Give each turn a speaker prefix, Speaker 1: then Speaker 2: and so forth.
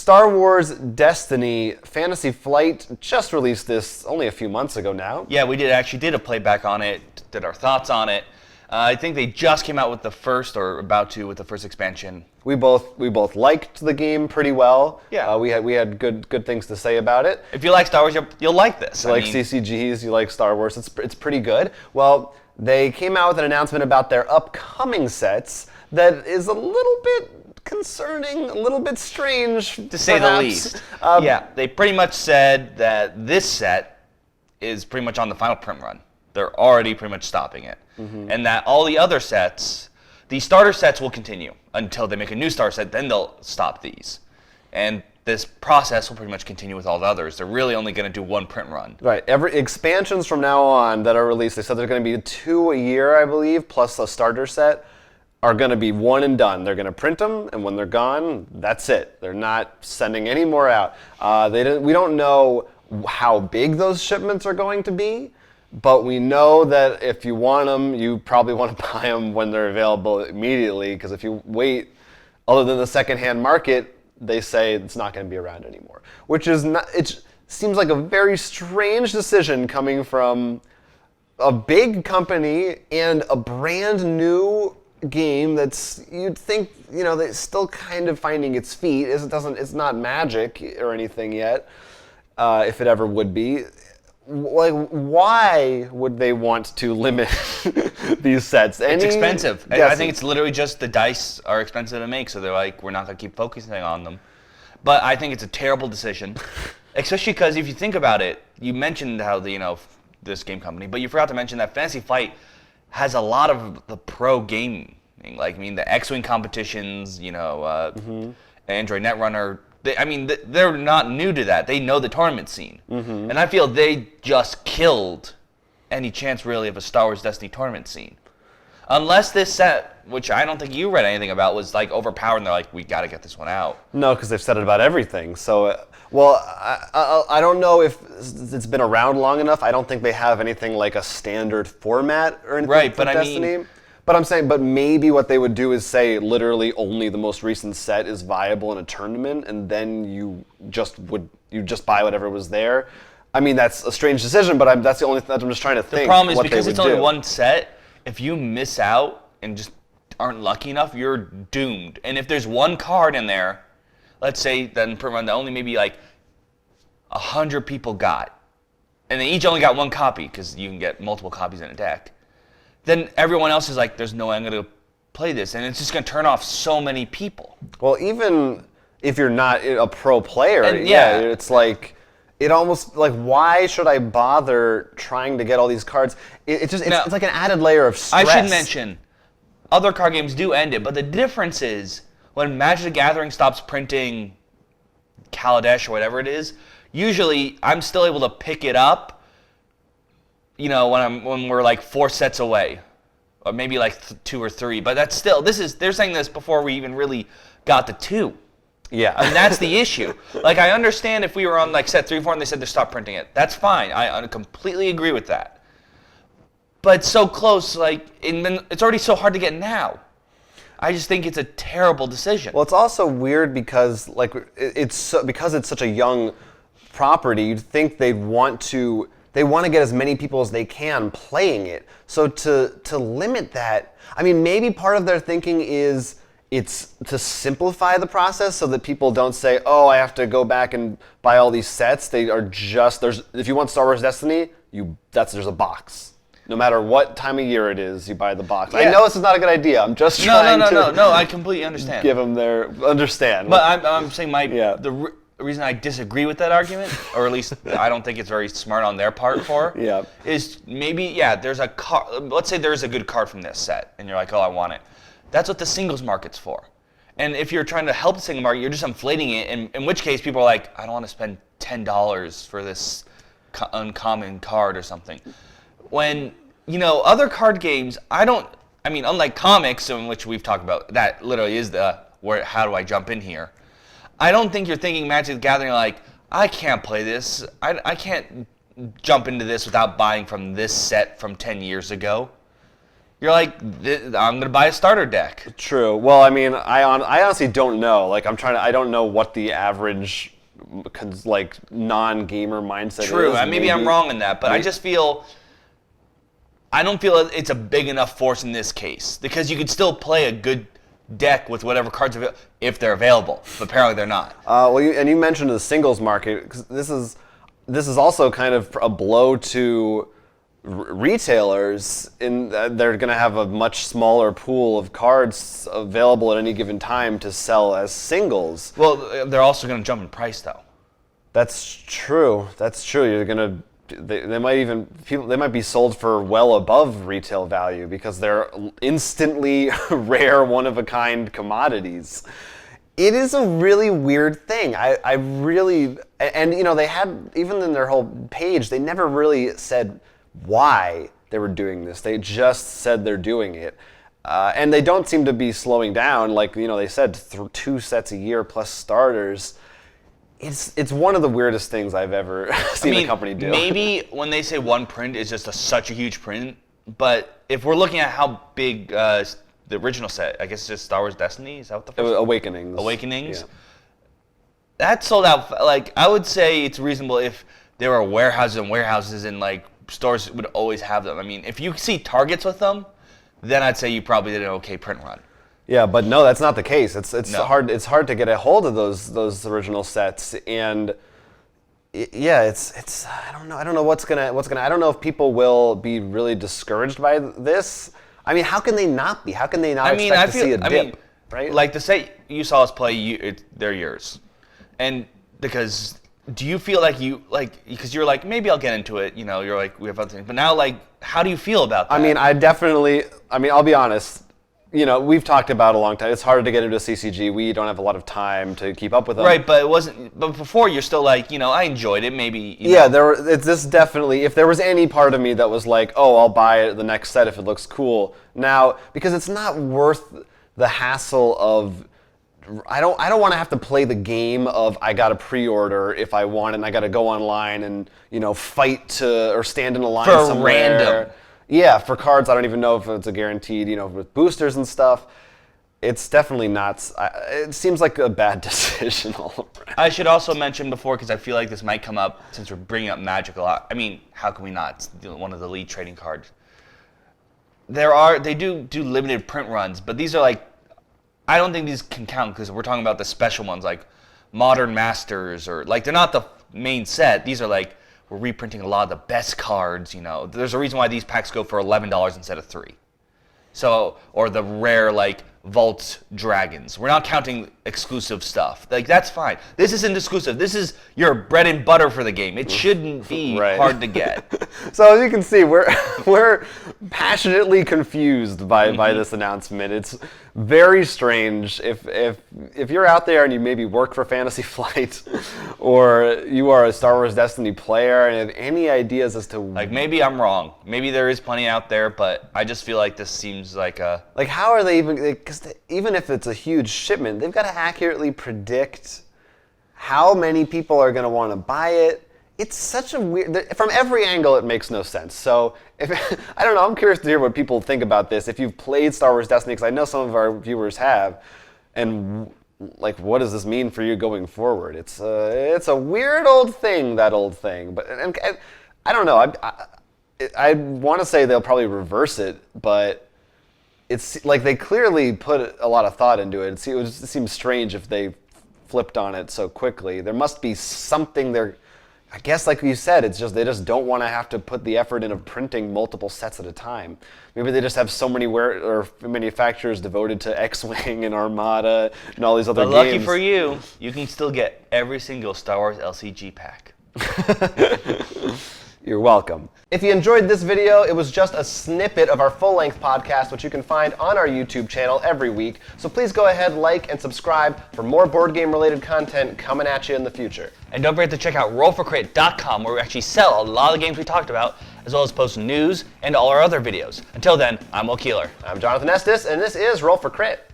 Speaker 1: Star Wars Destiny Fantasy Flight just released this only a few months ago now.
Speaker 2: Yeah, we did a playback on it, did our thoughts on it. I think they just came out with the first, or about to, with the first expansion.
Speaker 1: We both liked the game pretty well.
Speaker 2: Yeah.
Speaker 1: We had good things to say about it.
Speaker 2: If you like Star Wars, you'll like this.
Speaker 1: You like CCGs, you like Star Wars, it's pretty good. Well, they came out with an announcement about their upcoming sets that is a little bit concerning, a little bit strange,
Speaker 2: to say the least. Yeah, they pretty much said that this set is pretty much on the final print run. They're already pretty much stopping it. Mm-hmm. And that all the other sets, the starter sets will continue until they make a new starter set, then they'll stop these. And this process will pretty much continue with all the others. They're really only going to do one print run.
Speaker 1: Right. Every expansions from now on that are released, they said there's going to be 2 a year, I believe, plus a starter set, are going to be one and done. They're going to print them, and when they're gone, that's it. They're not sending any more out. We don't know how big those shipments are going to be, but we know that if you want them, you probably want to buy them when they're available immediately, because if you wait, other than the secondhand market, they say it's not going to be around anymore. Which is not, it seems like a very strange decision coming from a big company and a brand new game that's, you'd think, they're still kind of finding its feet. It's not magic or anything yet, if it ever would be. Like, why would they want to limit these sets?
Speaker 2: It's expensive. I think it's literally just the dice are expensive to make, so they're like, we're not going to keep focusing on them. But I think it's a terrible decision, especially because if you think about it, you mentioned how this game company, but you forgot to mention that Fantasy Flight has a lot of the pro gaming, the X-Wing competitions, Android Netrunner. They're not new to that. They know the tournament scene. Mm-hmm. And I feel they just killed any chance, really, of a Star Wars Destiny tournament scene. Unless this set, which I don't think you read anything about, was, overpowered, and they're like, we got to get this one out.
Speaker 1: No, because they've said it about everything. So, I don't know if it's been around long enough. I don't think they have anything like a standard format or anything for Destiny. But I'm saying, maybe what they would do is say literally only the most recent set is viable in a tournament, and then you just buy whatever was there. I mean, that's a strange decision, but that's the only thing I'm just trying to think.
Speaker 2: The problem is because it's only one set. If you miss out and just aren't lucky enough, you're doomed. And if there's one card in there, let's say that in print run that only maybe 100 people got, and they each only got one copy because you can get multiple copies in a deck. Then everyone else is like, there's no way I'm going to play this. And it's just going to turn off so many people.
Speaker 1: Well, even if you're not a pro player, it's like, it almost, why should I bother trying to get all these cards? It's like an added layer of stress.
Speaker 2: I should mention, other card games do end it, but the difference is, when Magic the Gathering stops printing Kaladesh or whatever it is, usually I'm still able to pick it up when we're 4 sets away, or maybe 2 or 3. But that's still, they're saying this before we even really got to 2.
Speaker 1: Yeah.
Speaker 2: And that's the issue. I understand if we were on set 3 or 4 and they said they stopped printing it. That's fine. I completely agree with that. But it's so close, it's already so hard to get now. I just think it's a terrible decision.
Speaker 1: Well, it's also weird because it's such a young property. You'd think they want to get as many people as they can playing it. So to limit that, maybe part of their thinking is it's to simplify the process so that people don't say, oh, I have to go back and buy all these sets. They are just, if you want Star Wars Destiny, there's a box. No matter what time of year it is, you buy the box. Yeah. I know this is not a good idea. I'm just trying to...
Speaker 2: No, I completely understand.
Speaker 1: Give them understand.
Speaker 2: But I'm saying the reason I disagree with that argument, or at least I don't think it's very smart on their part is maybe, there's a card. Let's say there's a good card from this set, and you're like, oh, I want it. That's what the singles market's for. And if you're trying to help the single market, you're just inflating it, in which case people are like, I don't want to spend $10 for this uncommon card or something. When, other card games, unlike comics, in which we've talked about, that literally is how do I jump in here? I don't think you're thinking Magic the Gathering I can't play this. I can't jump into this without buying from this set from 10 years ago. you're like, I'm gonna buy a starter deck.
Speaker 1: True. Well, I mean, I honestly don't know. Like, I don't know what the average, like, non-gamer mindset
Speaker 2: True.
Speaker 1: is.
Speaker 2: Maybe I'm wrong in that, but I just feel. I don't feel it's a big enough force in this case because you could still play a good deck with whatever cards are if they're available. But apparently they're not.
Speaker 1: Well, you mentioned the singles market. 'Cause this is also kind of a blow to retailers in that they're going to have a much smaller pool of cards available at any given time to sell as singles.
Speaker 2: Well, they're also going to jump in price though.
Speaker 1: That's true. You're gonna. They might be sold for well above retail value because they're instantly rare, one-of-a-kind commodities. It is a really weird thing. I really, and they had, even in their whole page, they never really said why they were doing this. They just said they're doing it. And they don't seem to be slowing down. Like, they said 2 sets a year plus starters. It's one of the weirdest things I've ever seen a company do.
Speaker 2: Maybe when they say one print, it's just such a huge print. But if we're looking at how big the original set, I guess it's just Star Wars Destiny, is that what the first
Speaker 1: Awakenings.
Speaker 2: Awakenings?
Speaker 1: Yeah.
Speaker 2: That sold out, like, I would say it's reasonable if there were warehouses and warehouses and, like, stores would always have them. I mean, if you see Targets with them, then I'd say you probably did an okay print run.
Speaker 1: Yeah, but no, that's not the case. It's
Speaker 2: No.
Speaker 1: hard. It's hard to get a hold of those original sets, and it's I don't know what's gonna. I don't know if people will be really discouraged by this. I mean, how can they not be? How can they not expect to see a dip? Right?
Speaker 2: Like the set you saw us play, they're yours, and because do you feel like because you're like maybe I'll get into it. You're like we have other things, but now like how do you feel about that?
Speaker 1: I mean, I'll be honest. We've talked about a long time. It's hard to get into CCG. We don't have a lot of time to keep up with them.
Speaker 2: Right, but it wasn't. But before, you're still like, I enjoyed it. Maybe.
Speaker 1: This definitely. If there was any part of me that was like, oh, I'll buy the next set if it looks cool. Now, because it's not worth the hassle of. I don't want to have to play the game of I got to pre-order if I want, and I got to go online and fight or stand in a line
Speaker 2: for
Speaker 1: somewhere.
Speaker 2: Random.
Speaker 1: Yeah, for cards, I don't even know if it's a guaranteed, with boosters and stuff. It's definitely not. It seems like a bad decision all around.
Speaker 2: I should also mention before, because I feel like this might come up since we're bringing up Magic a lot. I mean, how can we not? It's one of the lead trading cards. They do limited print runs, but these are like, I don't think these can count because we're talking about the special ones like Modern Masters or like they're not the main set. These are like, we're reprinting a lot of the best cards, There's a reason why these packs go for $11 instead of $3. So, or the rare, like, Vault Dragons. We're not counting exclusive stuff. Like, that's fine. This isn't exclusive. This is your bread and butter for the game. It shouldn't be hard to get.
Speaker 1: So, as you can see, we're passionately confused by this announcement. It's very strange. If you're out there and you maybe work for Fantasy Flight or you are a Star Wars Destiny player and have any ideas as to...
Speaker 2: Like, maybe I'm wrong. Maybe there is plenty out there, but I just feel like this seems like a...
Speaker 1: Like, how are they even... Because even if it's a huge shipment, they've got to accurately predict how many people are going to want to buy it. It's such a weird... From every angle, it makes no sense. So, I don't know. I'm curious to hear what people think about this. If you've played Star Wars Destiny, because I know some of our viewers have, and like, what does this mean for you going forward? It's a weird old thing, that old thing. But and I don't know. I want to say they'll probably reverse it, but it's like they clearly put a lot of thought into it. It seems strange if they flipped on it so quickly. There must be something there. I guess, like you said, it's just they just don't want to have to put the effort in of printing multiple sets at a time. Maybe they just have so many manufacturers devoted to X-Wing and Armada and all these other
Speaker 2: but
Speaker 1: games.
Speaker 2: Lucky for you, you can still get every single Star Wars LCG pack.
Speaker 1: You're welcome. If you enjoyed this video, it was just a snippet of our full-length podcast, which you can find on our YouTube channel every week. So please go ahead, like, and subscribe for more board game-related content coming at you in the future.
Speaker 2: And don't forget to check out RollForCrit.com, where we actually sell a lot of the games we talked about, as well as post news and all our other videos. Until then, I'm Will Keeler.
Speaker 1: I'm Jonathan Estes, and this is Roll for Crit.